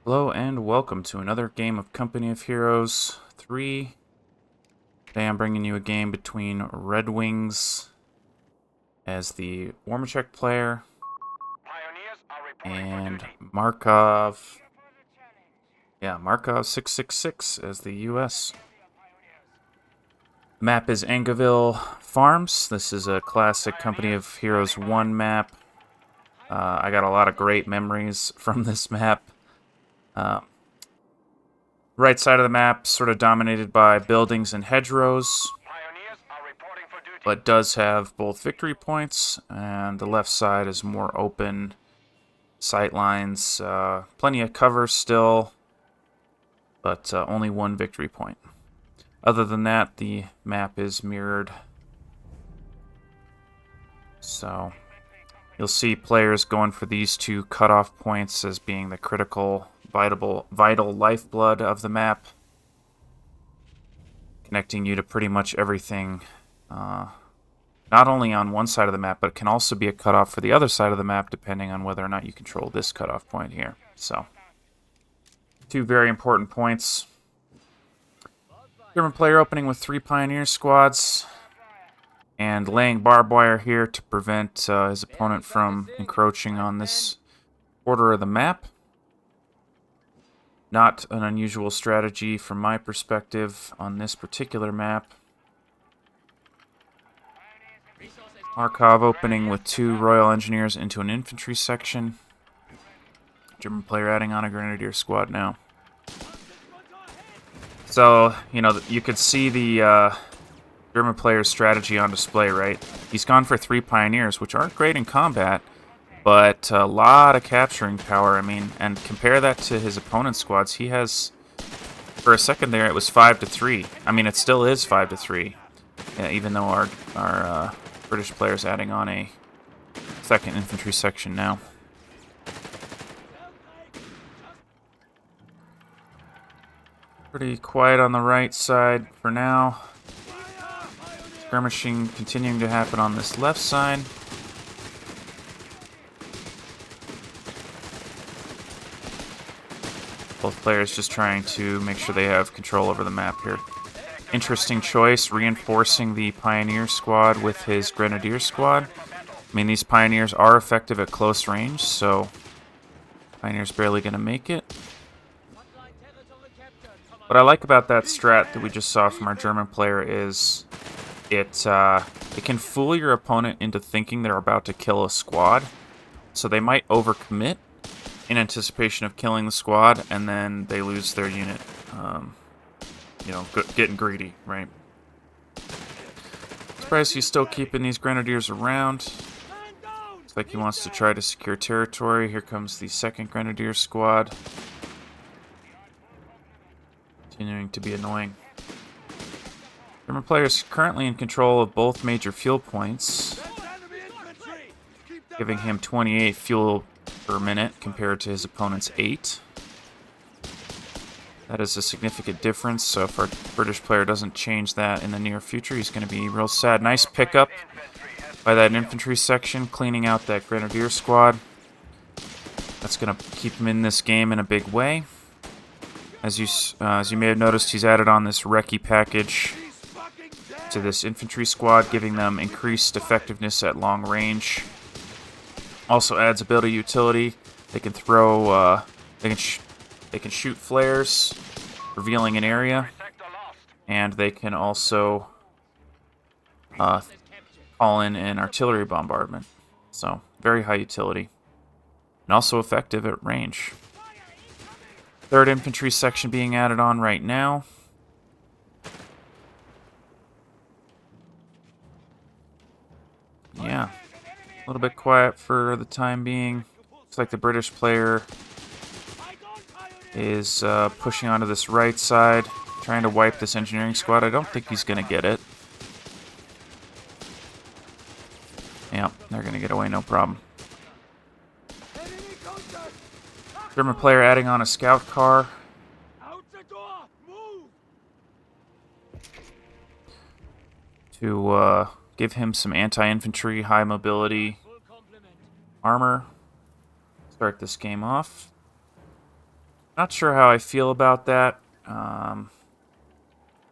Hello and welcome to another game of Company of Heroes 3. Today I'm bringing you a game between RedxWings as the Warmachek player and Markov666 as the US. The map is Angoville Farms. This is a classic Company of Heroes 1 map. I got a lot of great memories from this map. Right side of the map sort of dominated by buildings and hedgerows, but does have both victory points, and the left side is more open sight lines, plenty of cover still, but only one victory point. Other than that, the map is mirrored. So you'll see players going for these two cutoff points as being the critical vital lifeblood of the map, connecting you to pretty much everything, not only on one side of the map, but it can also be a cutoff for the other side of the map, depending on whether or not you control this cutoff point here. So, two very important points. German player opening with 3 Pioneer squads, and laying barbed wire here to prevent his opponent from encroaching on this quarter of the map. Not an unusual strategy from my perspective on this particular map. Markov opening with 2 Royal Engineers into an infantry section. German player adding on a Grenadier squad now. So, you could see the German player's strategy on display, right? He's gone for 3 Pioneers, which aren't great in combat, but a lot of capturing power. I mean, and compare that to his opponent's squads. He has, for a second there, it was 5-3. I mean, it still is 5-3, even though our British player's adding on a 2nd infantry section now. Pretty quiet on the right side for now. Skirmishing continuing to happen on this left side. Both players just trying to make sure they have control over the map here. Interesting choice, reinforcing the Pioneer squad with his Grenadier squad. I mean, these Pioneers are effective at close range, so Pioneer's barely going to make it. What I like about that strat that we just saw from our German player is it can fool your opponent into thinking they're about to kill a squad, so they might overcommit in anticipation of killing the squad, and then they lose their unit, getting greedy, right? Surprised he's still keeping these Grenadiers around. Looks like he wants to try to secure territory. Here comes the 2nd Grenadier squad. Continuing to be annoying. German player is currently in control of both major fuel points, giving him 28 fuel per minute compared to his opponent's 8. That is a significant difference, so if our British player doesn't change that in the near future, he's going to be real sad. Nice pickup by that infantry section, cleaning out that Grenadier squad. That's going to keep him in this game in a big way. As you may have noticed, he's added on this recce package to this infantry squad, giving them increased effectiveness at long range. Also adds a bit of utility. They can throw, they can shoot flares, revealing an area, and they can also call in an artillery bombardment. So very high utility, and also effective at range. 3rd infantry section being added on right now. Yeah. A little bit quiet for the time being. Looks like the British player is pushing onto this right side, trying to wipe this engineering squad. I don't think he's going to get it. Yeah, they're going to get away, no problem. German player adding on a scout car. To give him some anti-infantry, high mobility armor. Start this game off. Not sure how I feel about that. I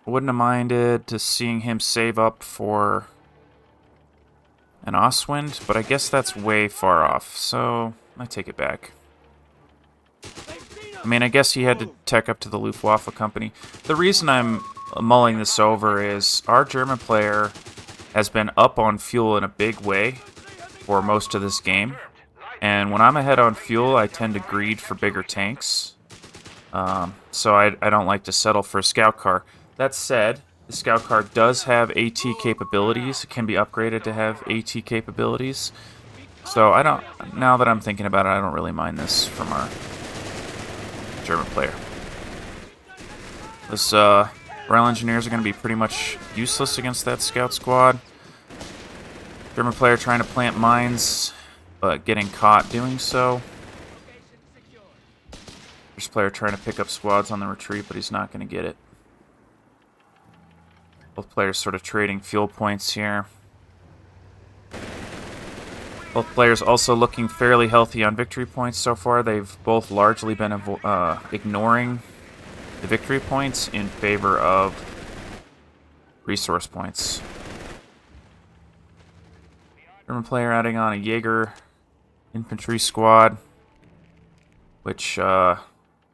wouldn't have minded to seeing him save up for an Oswind, but I guess that's way far off, so I take it back. I mean, I guess he had to tech up to the Luftwaffe company. The reason I'm mulling this over is our German player has been up on fuel in a big way for most of this game. And when I'm ahead on fuel, I tend to greed for bigger tanks. So I don't like to settle for a scout car. That said, the scout car does have AT capabilities. It can be upgraded to have AT capabilities. So I don't. Now that I'm thinking about it, I don't really mind this from our German player. This Royal Engineers are going to be pretty much useless against that scout squad. German player trying to plant mines, but getting caught doing so. British player trying to pick up squads on the retreat, but he's not going to get it. Both players sort of trading fuel points here. Both players also looking fairly healthy on victory points so far. They've both largely been ignoring the victory points in favor of resource points. German player adding on a Jaeger infantry squad, which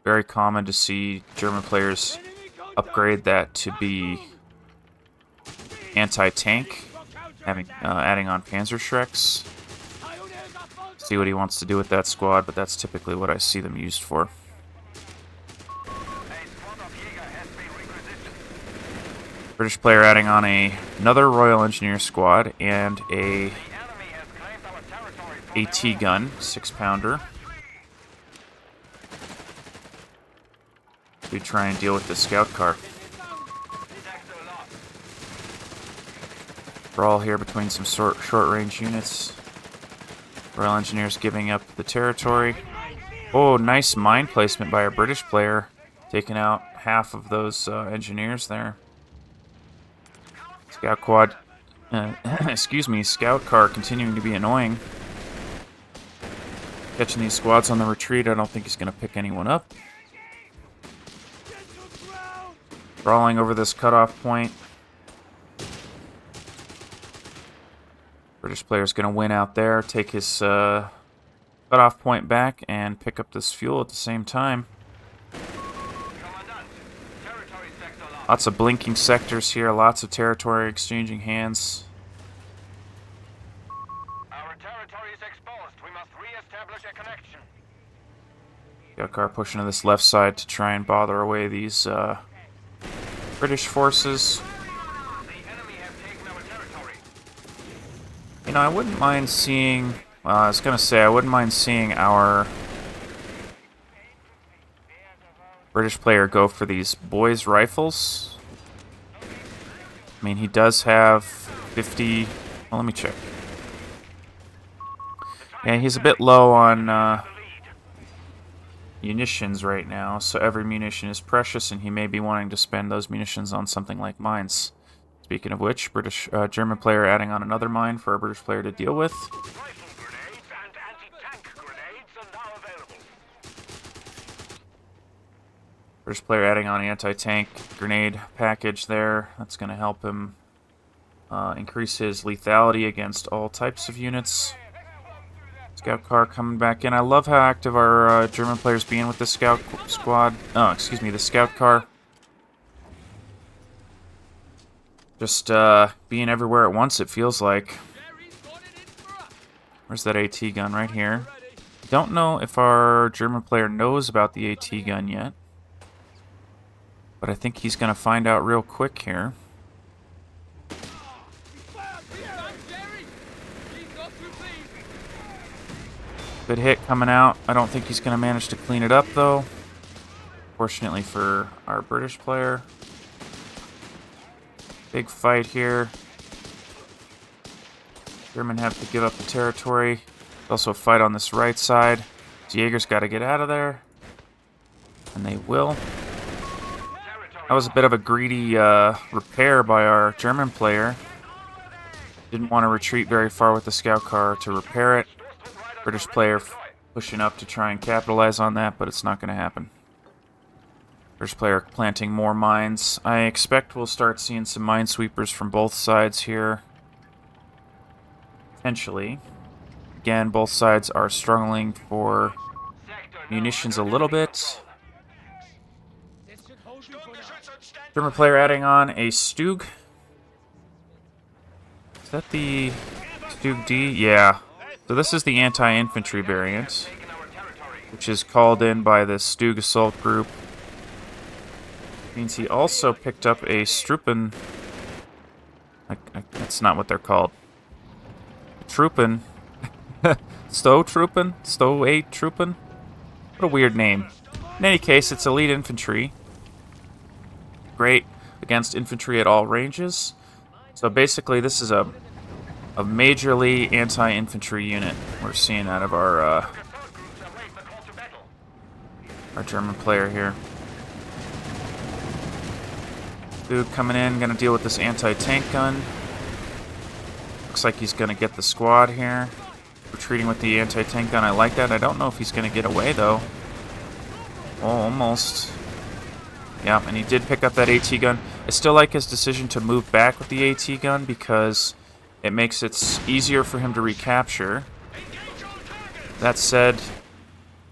very common to see German players upgrade that to be anti-tank, adding on Panzerschrecks. See what he wants to do with that squad, but that's typically what I see them used for. British player adding on another Royal Engineer squad and a AT gun, 6-pounder. To try and deal with the scout car. Brawl here between some short-range units. Royal Engineers giving up the territory. Oh, nice mine placement by a British player, taking out half of those engineers there. Scout quad, excuse me, scout car continuing to be annoying. Catching these squads on the retreat, I don't think he's going to pick anyone up. Brawling over this cutoff point. British player's going to win out there, take his cutoff point back, and pick up this fuel at the same time. Lots of blinking sectors here, lots of territory exchanging hands. Our territory is exposed. We must re-establish a connection. Got a car pushing to this left side to try and bother away these British forces. You know, I wouldn't mind seeing, I was going to say, I wouldn't mind seeing our British player go for these boys' rifles. I mean, he does have 50, well, let me check. Yeah, he's a bit low on munitions right now, so every munition is precious, and he may be wanting to spend those munitions on something like mines. Speaking of which, German player adding on another mine for a British player to deal with. British player adding on an anti-tank grenade package there. That's going to help him increase his lethality against all types of units. Scout car coming back in. I love how active our German players being with the scout squad. Oh, excuse me, the scout car. Just being everywhere at once, it feels like. Where's that AT gun? Right here. Don't know if our German player knows about the AT gun yet. But I think he's going to find out real quick here. Good hit coming out. I don't think he's going to manage to clean it up, though. Fortunately for our British player. Big fight here. German have to give up the territory. Also a fight on this right side. Jaeger's got to get out of there. And they will. That was a bit of a greedy repair by our German player. Didn't want to retreat very far with the scout car to repair it. British player pushing up to try and capitalize on that, but it's not going to happen. British player planting more mines. I expect we'll start seeing some minesweepers from both sides here. Potentially. Again, both sides are struggling for munitions a little bit. German player adding on a Stug. Is that the Stug D? Yeah. So this is the anti-infantry variant, which is called in by the Stug assault group. Means he also picked up a Struppen. That's not what they're called. Truppen. Stow-Truppen? Stow-8-Truppen? What a weird name. In any case, it's elite infantry. Great against infantry at all ranges. So basically, this is a majorly anti-infantry unit we're seeing out of our German player here. Dude coming in, gonna deal with this anti-tank gun. Looks like he's gonna get the squad here. Retreating with the anti-tank gun, I like that. I don't know if he's gonna get away though. Oh, almost. Yeah, and he did pick up that AT gun. I still like his decision to move back with the AT gun because it makes it easier for him to recapture. That said,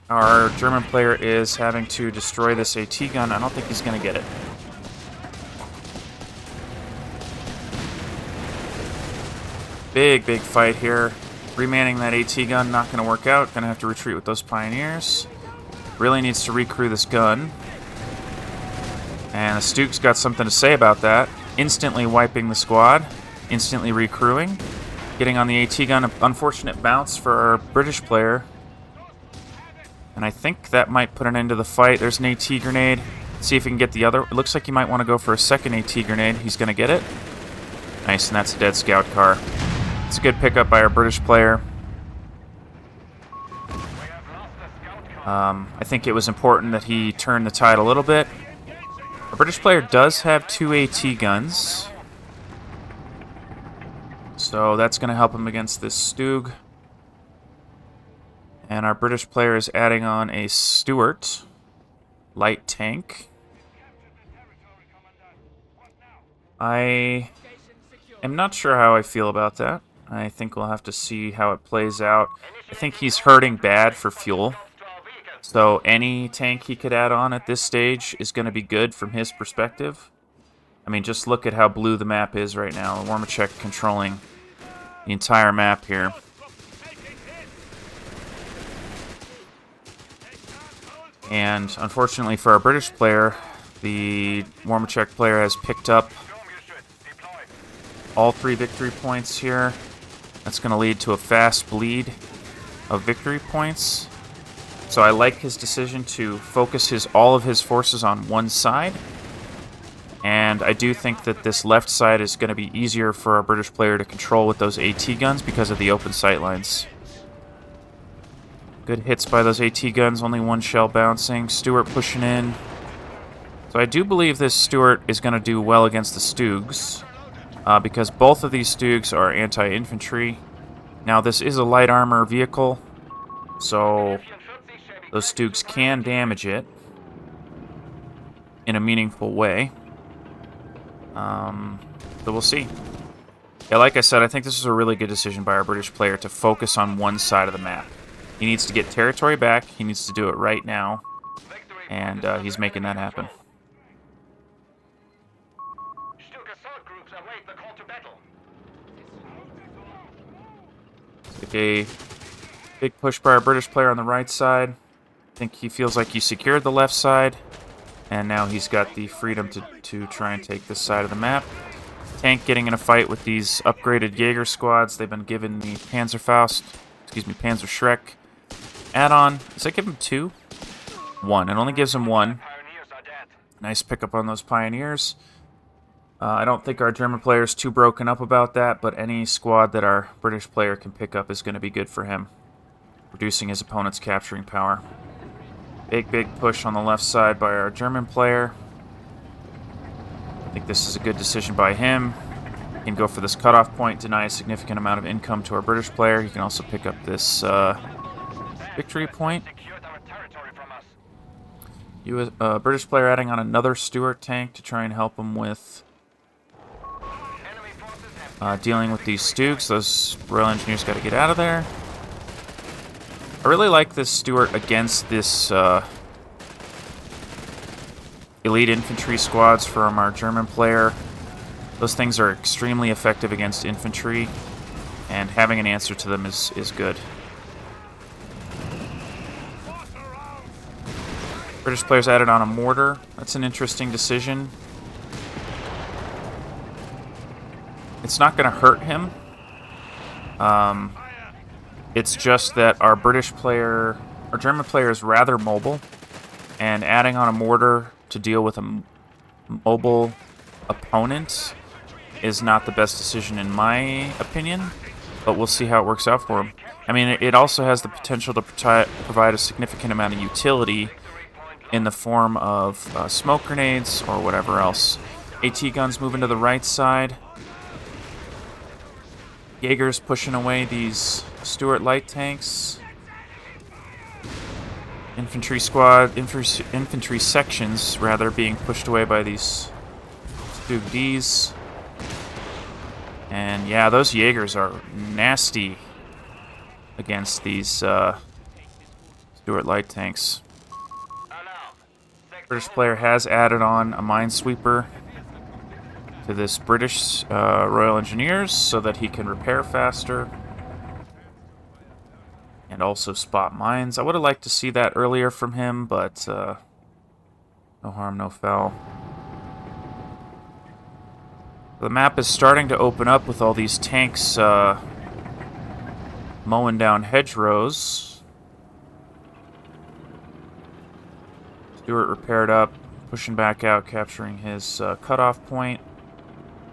our German player is having to destroy this AT gun. I don't think he's going to get it. Big fight here. Remanning that AT gun, not going to work out. Going to have to retreat with those pioneers. Really needs to recrew this gun. And the Stug's got something to say about that. Instantly wiping the squad. Instantly recrewing. Getting on the AT gun. An unfortunate bounce for our British player. And I think that might put an end to the fight. There's an AT grenade. See if he can get the other. It looks like he might want to go for a second AT grenade. He's going to get it. Nice, and that's a dead scout car. It's a good pickup by our British player. I think it was important that he turned the tide a little bit. Our British player does have 2 AT guns. So that's going to help him against this Stug. And our British player is adding on a Stuart light tank. I am not sure how I feel about that. I think we'll have to see how it plays out. I think he's hurting bad for fuel. So any tank he could add on at this stage is going to be good from his perspective. I mean, just look at how blue the map is right now. Warmachek controlling the entire map here. And unfortunately for our British player, the Warmachek player has picked up all 3 victory points here. That's going to lead to a fast bleed of victory points. So I like his decision to focus all of his forces on one side. And I do think that this left side is going to be easier for our British player to control with those AT guns because of the open sight lines. Good hits by those AT guns, only 1 shell bouncing. Stuart pushing in. So I do believe this Stuart is going to do well against the Stugs. Because both of these Stugs are anti-infantry. Now this is a light armor vehicle. So those Stugs can damage it in a meaningful way. So we'll see. Yeah, like I said, I think this is a really good decision by our British player to focus on one side of the map. He needs to get territory back. He needs to do it right now. And he's making that happen. A big push by our British player on the right side. I think he feels like he secured the left side. And now he's got the freedom to try and take this side of the map. Tank getting in a fight with these upgraded Jaeger squads. They've been given the Panzer Schreck add-on. Does that give him 2? 1. It only gives him 1. Nice pickup on those pioneers. I don't think our German player is too broken up about that, but any squad that our British player can pick up is going to be good for him, reducing his opponent's capturing power. Big push on the left side by our German player. I think this is a good decision by him. He can go for this cutoff point, deny a significant amount of income to our British player. He can also pick up this victory point. British player adding on another Stuart tank to try and help him with dealing with these Stoogs. Those Royal Engineers got to get out of there. I really like this Stuart against this elite infantry squads from our German player. Those things are extremely effective against infantry, and having an answer to them is good. British players added on a mortar. That's an interesting decision. It's not going to hurt him. It's just that our German player is rather mobile, and adding on a mortar to deal with a mobile opponent is not the best decision in my opinion, but we'll see how it works out for him. I mean, it also has the potential to provide a significant amount of utility in the form of smoke grenades or whatever else. AT guns moving to the right side. Jaegers pushing away these Stuart light tanks. Infantry sections, rather, being pushed away by these Stug Ds. And yeah, those Jaegers are nasty against these Stuart light tanks. British player has added on a minesweeper to this British Royal Engineers so that he can repair faster and also spot mines. I would have liked to see that earlier from him, but no harm, no foul. The map is starting to open up with all these tanks mowing down hedgerows. Stuart repaired up, pushing back out, capturing his cutoff point,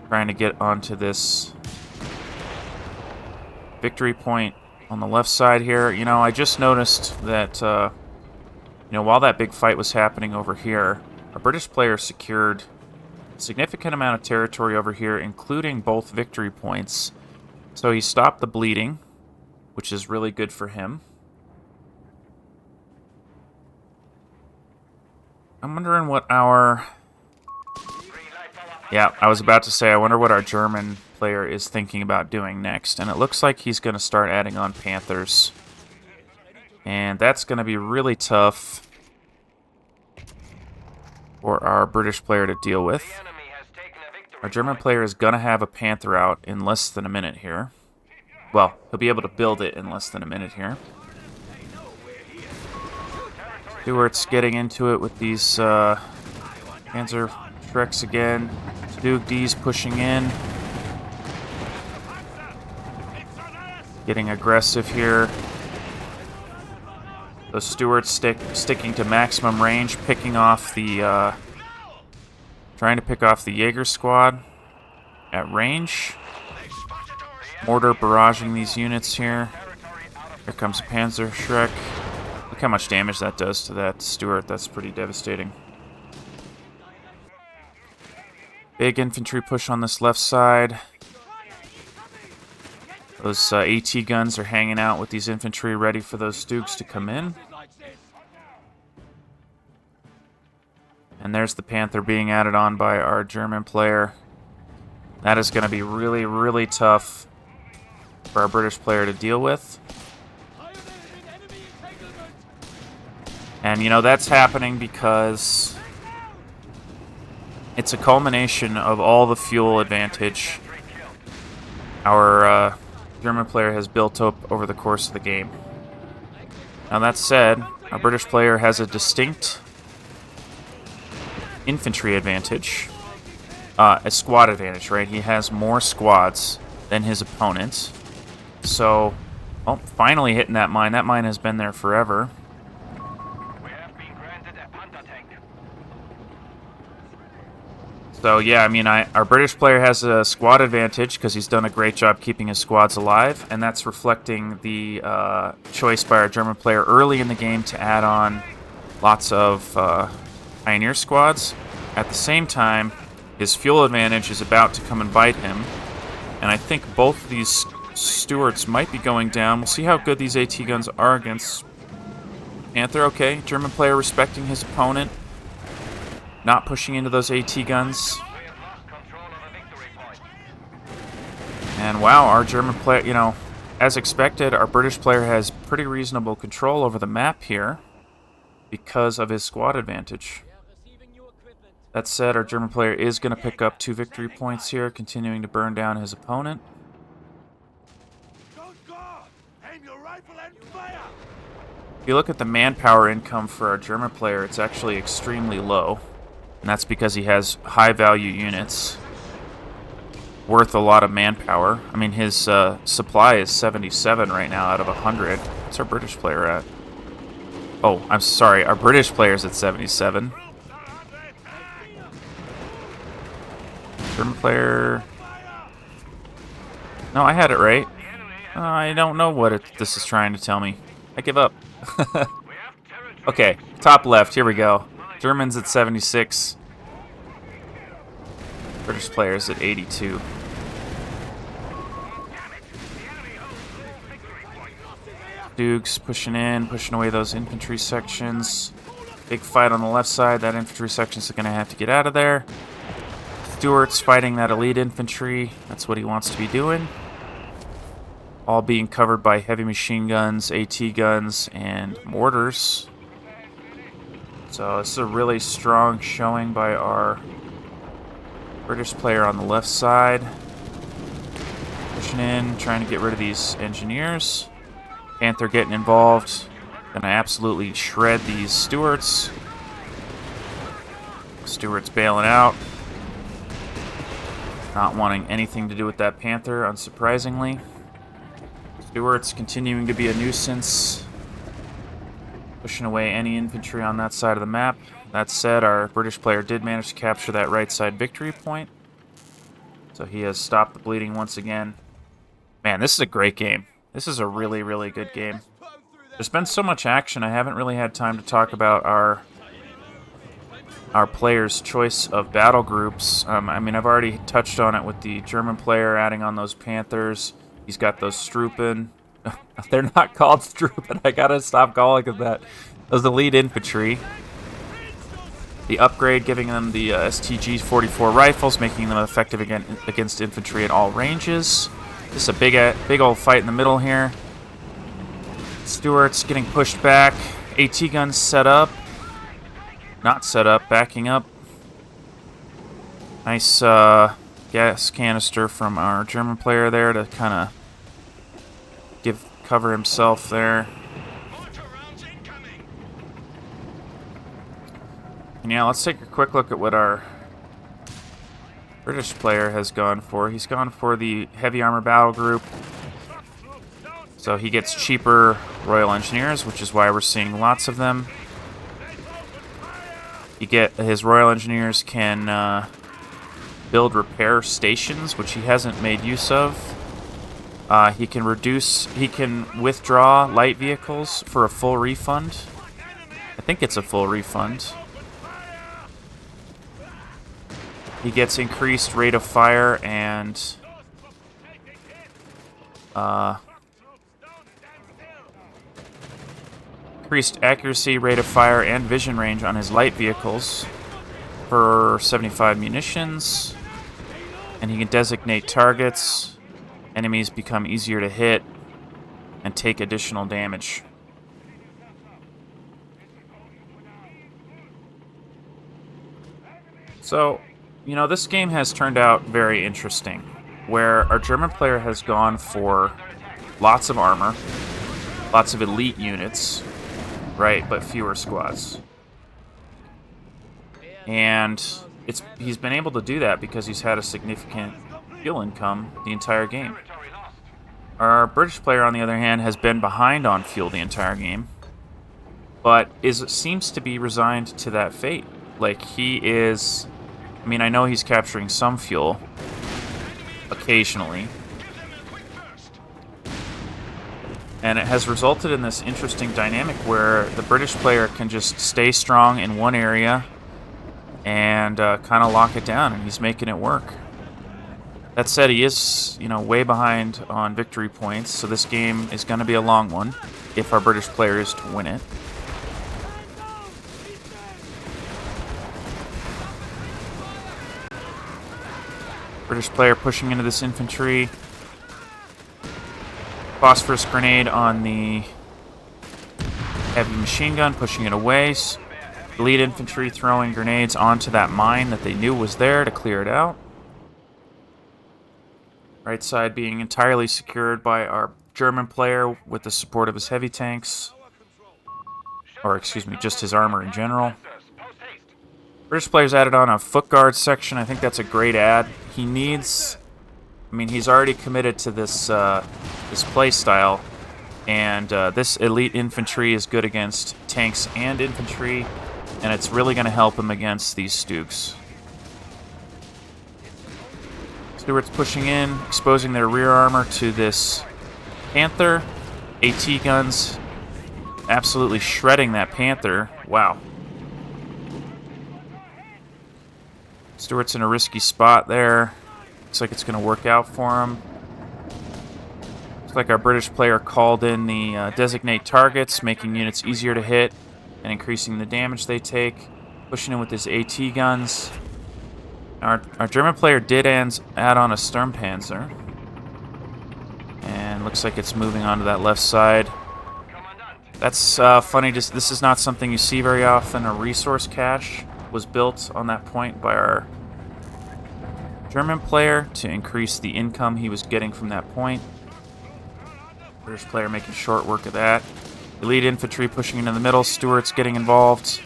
trying to get onto this victory point on the left side here. You know, I just noticed that, while that big fight was happening over here, a British player secured a significant amount of territory over here, including both victory points. So he stopped the bleeding, which is really good for him. I'm wondering what our... Yeah, I was about to say, I wonder what our German player is thinking about doing next. And it looks like he's going to start adding on Panthers. And that's going to be really tough for our British player to deal with. Our German player is going to have a Panther out in less than a minute here. Well, he'll be able to build it in less than a minute here. Stuart's getting into it with these Panzer Shreks again. Stug D's pushing in. Getting aggressive here. The Stuarts sticking to maximum range, picking off the... trying to pick off the Jaeger squad at range. Mortar barraging these units here. Here comes a Panzer Shrek. Look how much damage that does to that Stuart. That's pretty devastating. Big infantry push on this left side. Those AT guns are hanging out with these infantry, ready for those Stugs to come in. And there's the Panther being added on by our German player. That is going to be really, really tough for our British player to deal with. And, that's happening because it's a culmination of all the fuel advantage our German player has built up over the course of the game. Now, that said, our British player has a distinct infantry advantage. A squad advantage, right? He has more squads than his opponent. So, finally hitting that mine. That mine has been there forever. So, yeah, I mean, our British player has a squad advantage because he's done a great job keeping his squads alive, and that's reflecting the choice by our German player early in the game to add on lots of Pioneer squads. At the same time, his fuel advantage is about to come and bite him, and I think both of these Stuarts might be going down. We'll see how good these AT guns are against Panther. Okay, German player respecting his opponent. not pushing into those AT guns. And wow, our German player, you know, as expected, our British player has pretty reasonable control over the map here because of his squad advantage. That said, our German player is going to pick up 2 victory points here, continuing to burn down his opponent. If you look at the manpower income for our German player, it's actually extremely low. And that's because he has high-value units worth a lot of manpower. I mean, his supply is 77 right now out of 100. What's our British player at? Oh, I'm sorry. Our British player's at 77. German player... No, I had it right. I don't know what this is trying to tell me. I give up. Okay, top left. Here we go. German's at 76. British player's at 82. Dukes pushing in, pushing away those infantry sections. Big fight on the left side. That infantry section's going to have to get out of there. Stuart's fighting that elite infantry. That's what he wants to be doing. All being covered by heavy machine guns, AT guns, and mortars. So this is a really strong showing by our British player on the left side. Pushing in, trying to get rid of these engineers. Panther getting involved. Gonna absolutely shred these Stuarts. Stuart's bailing out. Not wanting anything to do with that Panther, unsurprisingly. Stuart's continuing to be a nuisance. Pushing away any infantry on that side of the map. That said, our British player did manage to capture that right side victory point. So he has stopped the bleeding once again. Man, this is a great game. This is a really, really good game. There's been so much action, I haven't really had time to talk about our players' choice of battle groups. I mean, I've already touched on it with the German player adding on those Panthers. He's got those Struppen. They're not called Struppen. I gotta stop calling them that. Those elite infantry. The upgrade giving them the STG-44 rifles, making them effective against infantry at all ranges. This is a big old fight in the middle here. Stuart's getting pushed back. AT guns set up. Not set up, backing up. Nice gas canister from our German player there to kind of cover himself there. And yeah, let's take a quick look at what our British player has gone for. He's gone for the heavy armor battle group. So he gets cheaper Royal Engineers, which is why we're seeing lots of them. His Royal Engineers can build repair stations, which he hasn't made use of. He can withdraw light vehicles for a full refund. I think it's a full refund. He gets increased rate of fire and increased accuracy, rate of fire, and vision range on his light vehicles for 75 munitions. And he can designate targets. Enemies become easier to hit and take additional damage. So, you know, this game has turned out very interesting, where our German player has gone for lots of armor, lots of elite units, right, but fewer squads. And he's been able to do that because he's had a significant fuel income the entire game. Our British player, on the other hand, has been behind on fuel the entire game, but seems to be resigned to that fate. Like, he is... I mean, I know he's capturing some fuel occasionally, and it has resulted in this interesting dynamic where the British player can just stay strong in one area and kind of lock it down, and he's making it work. That said, he is, you know, way behind on victory points, so this game is going to be a long one if our British player is to win it. British player pushing into this infantry. Phosphorus grenade on the heavy machine gun, pushing it away. Elite infantry throwing grenades onto that mine that they knew was there to clear it out. Right side being entirely secured by our German player with the support of his heavy tanks. Or, excuse me, just his armor in general. British player's added on a foot guard section. I think that's a great add. He needs... I mean, he's already committed to this this play style, and this elite infantry is good against tanks and infantry, and it's really going to help him against these Stooks. Stuart's pushing in, exposing their rear armor to this Panther. AT guns absolutely shredding that Panther. Wow. Stuart's in a risky spot there. Looks like it's going to work out for him. Looks like our British player called in the designate targets, making units easier to hit and increasing the damage they take. Pushing in with his AT guns. Our German player did add on a Sturmpanzer. And looks like it's moving onto that left side. That's funny. This is not something you see very often. A resource cache was built on that point by our German player to increase the income he was getting from that point. British player making short work of that. Elite infantry pushing into the middle. Stuart's getting involved.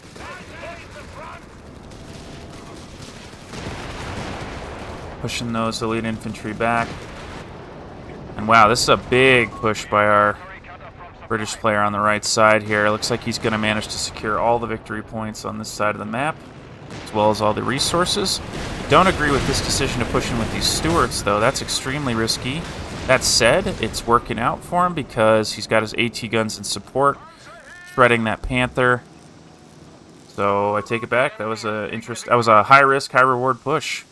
Pushing those elite infantry back. And wow, this is a big push by our British player on the right side here. Looks like he's going to manage to secure all the victory points on this side of the map, as well as all the resources. Don't agree with this decision to push in with these Stuarts, though. That's extremely risky. That said, it's working out for him because he's got his AT guns in support, shredding that Panther. So I take it back. That was a high risk, high reward push.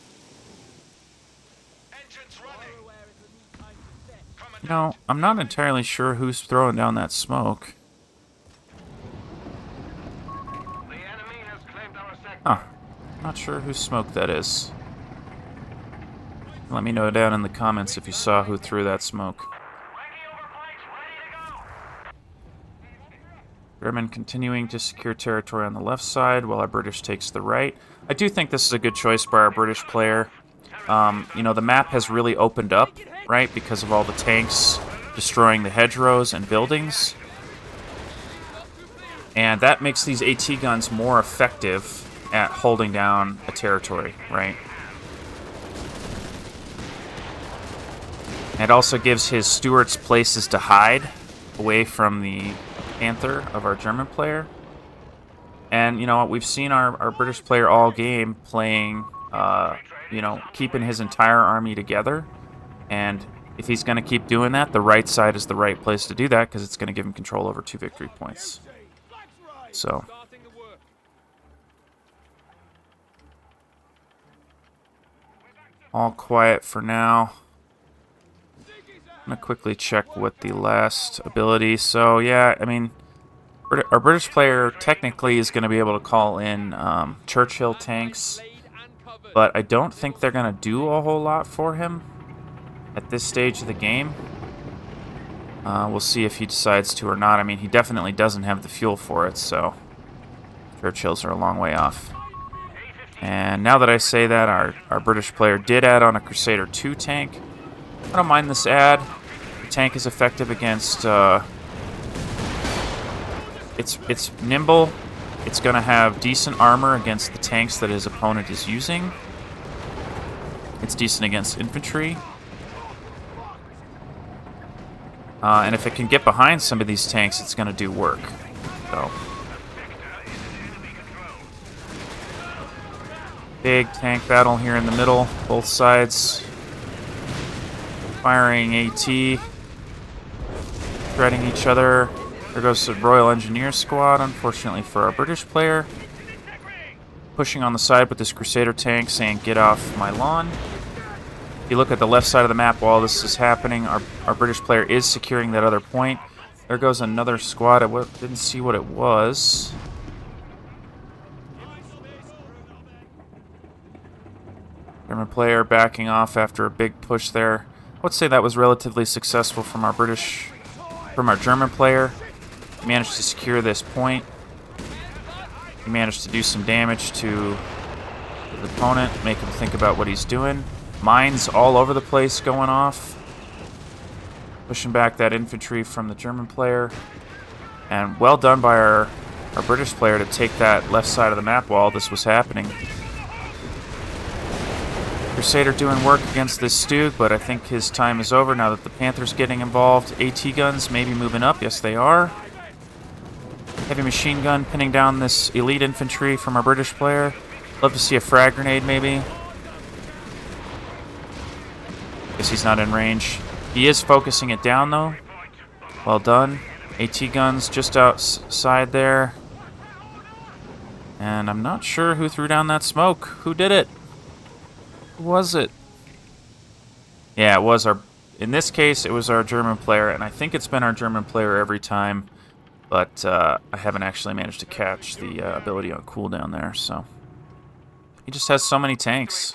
You know, I'm not entirely sure who's throwing down that smoke. Huh. Not sure whose smoke that is. Let me know down in the comments if you saw who threw that smoke. German continuing to secure territory on the left side while our British takes the right. I do think this is a good choice by our British player. You know, the map has really opened up, right, because of all the tanks destroying the hedgerows and buildings. And that makes these AT guns more effective at holding down a territory, right? It also gives his Stuarts places to hide away from the Panther of our German player. And, you know, we've seen our British player all game playing, you know, keeping his entire army together. And if he's going to keep doing that, the right side is the right place to do that because it's going to give him control over 2 victory points. So... all quiet for now. I'm going to quickly check what the last ability... So, yeah, I mean, our British player technically is going to be able to call in Churchill tanks, but I don't think they're going to do a whole lot for him at this stage of the game. We'll see if he decides to or not. I mean, he definitely doesn't have the fuel for it, so Churchills are a long way off. And now that I say that, our British player did add on a Crusader 2 tank. I don't mind this add. The tank is effective against... It's nimble. It's going to have decent armor against the tanks that his opponent is using. It's decent against infantry. And if it can get behind some of these tanks, it's going to do work. So... big tank battle here in the middle. Both sides firing AT, shredding each other. There goes the Royal Engineer squad, unfortunately for our British player. Pushing on the side with this Crusader tank, saying, "Get off my lawn." If you look at the left side of the map while this is happening, our British player is securing that other point. There goes another squad. I didn't see what it was. German player backing off after a big push there. I would say that was relatively successful from our German player. He managed to secure this point. He managed to do some damage to his opponent, make him think about what he's doing. Mines all over the place going off. Pushing back that infantry from the German player. And well done by our British player to take that left side of the map while this was happening. Crusader doing work against this Stug, but I think his time is over now that the Panther's getting involved. AT guns maybe moving up. Yes, they are. Heavy machine gun pinning down this elite infantry from our British player. Love to see a frag grenade maybe. Guess he's not in range. He is focusing it down though. Well done. AT guns just outside there. And I'm not sure who threw down that smoke. Who did it? Who was it? Yeah, it was our... In this case, it was our German player, and I think it's been our German player every time, but I haven't actually managed to catch the ability on cooldown there, so... He just has so many tanks.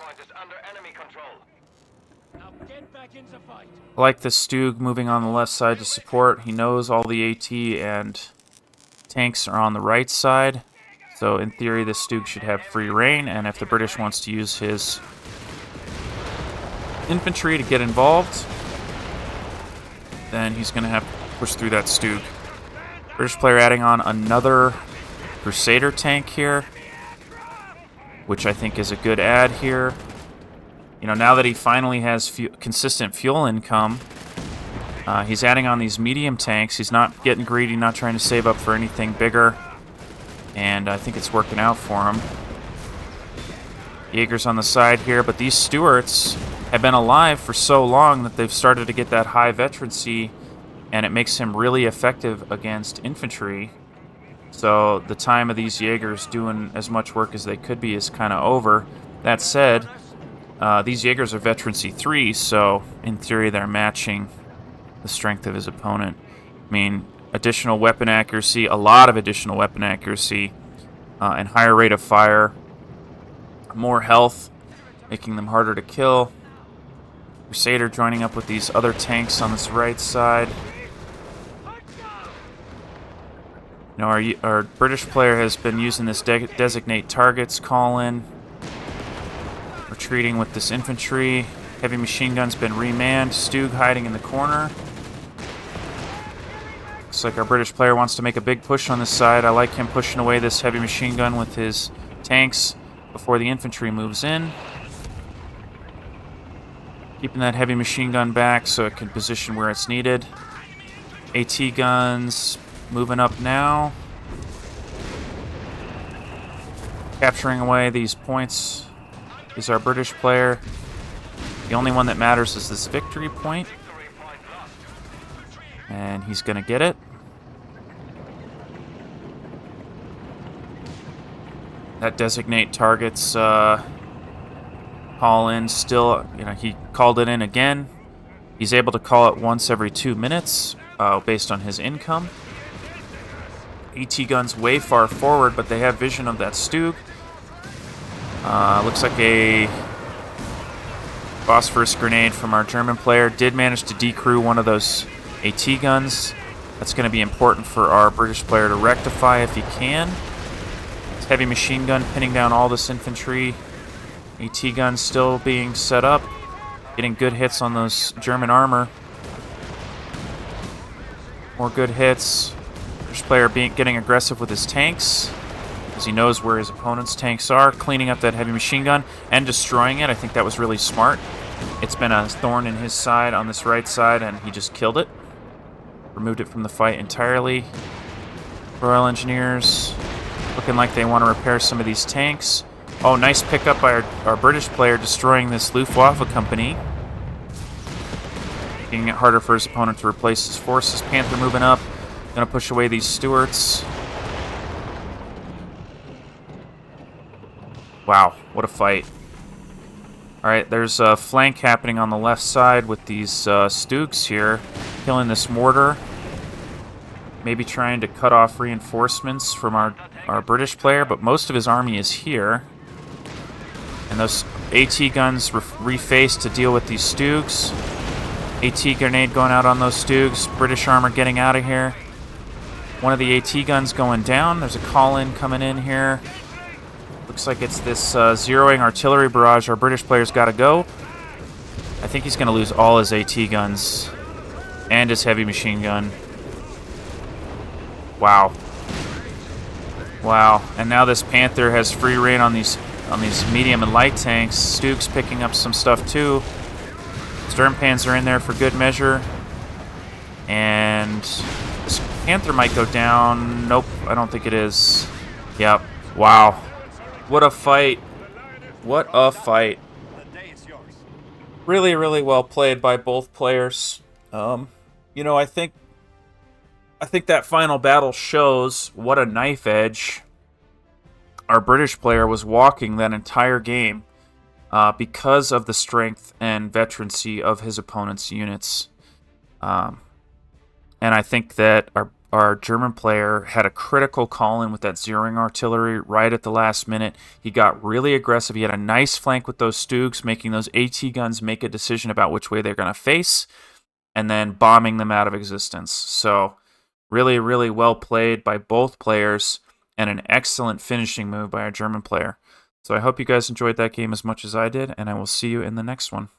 I like this Stug moving on the left side to support. He knows all the AT and tanks are on the right side, so in theory this Stug should have free reign, and if the British wants to use his infantry to get involved, then he's going to have to push through that Stug. British player adding on another Crusader tank here, which I think is a good add here. You know, now that he finally has consistent fuel income, he's adding on these medium tanks. He's not getting greedy, not trying to save up for anything bigger, and I think it's working out for him. Jaeger's on the side here, but these Stuarts have been alive for so long that they've started to get that high veterancy, and it makes him really effective against infantry. So the time of these Jaegers doing as much work as they could be is kind of over. That said, these Jaegers are veterancy 3, so in theory they're matching the strength of his opponent. I mean, additional weapon accuracy, a lot of additional weapon accuracy, and higher rate of fire, more health, making them harder to kill. Crusader joining up with these other tanks on this right side. You know, our British player has been using this designate targets call-in. Retreating with this infantry. Heavy machine gun's been remanned. Stug hiding in the corner. Looks like our British player wants to make a big push on this side. I like him pushing away this heavy machine gun with his tanks before the infantry moves in. Keeping that heavy machine gun back so it can position where it's needed. AT guns moving up now. Capturing away these points is our British player. The only one that matters is this victory point. And he's going to get it. That designate targets call in still, you know, he called it in again. He's able to call it once every 2 minutes based on his income. AT guns way far forward, but they have vision of that Stug. Looks like a phosphorus grenade from our German player did manage to decrew one of those AT guns. That's going to be important for our British player to rectify if he can. It's heavy machine gun pinning down all this infantry. AT gun still being set up, getting good hits on those German armor. More good hits. British player getting aggressive with his tanks, because he knows where his opponent's tanks are, cleaning up that heavy machine gun and destroying it. I think that was really smart. It's been a thorn in his side on this right side, and he just killed it. Removed it from the fight entirely. Royal Engineers looking like they want to repair some of these tanks. Oh, nice pickup by our British player, destroying this Luftwaffe company. Making it harder for his opponent to replace his forces. Panther moving up. Gonna push away these Stuarts. Wow, what a fight. Alright, there's a flank happening on the left side with these Stugs here. Killing this mortar. Maybe trying to cut off reinforcements from our British player, but most of his army is here. And those AT guns refaced to deal with these Stoogs. AT grenade going out on those Stoogs. British armor getting out of here. One of the AT guns going down. There's a call-in coming in here. Looks like it's this zeroing artillery barrage. Our British player's got to go. I think he's going to lose all his AT guns and his heavy machine gun. Wow. Wow. And now this Panther has free reign on these medium and light tanks. Stuke's picking up some stuff too. Sturmpanzer in there for good measure. And this Panther might go down. Nope, I don't think it is. Yep. Wow. What a fight. What a fight. Really, really well played by both players. You know, I think that final battle shows what a knife edge our British player was walking that entire game because of the strength and veterancy of his opponent's units. And I think that our German player had a critical call-in with that zeroing artillery right at the last minute. He got really aggressive. He had a nice flank with those Stoogs, making those AT guns make a decision about which way they're going to face, and then bombing them out of existence. So really, really well played by both players, and an excellent finishing move by our German player. So I hope you guys enjoyed that game as much as I did, and I will see you in the next one.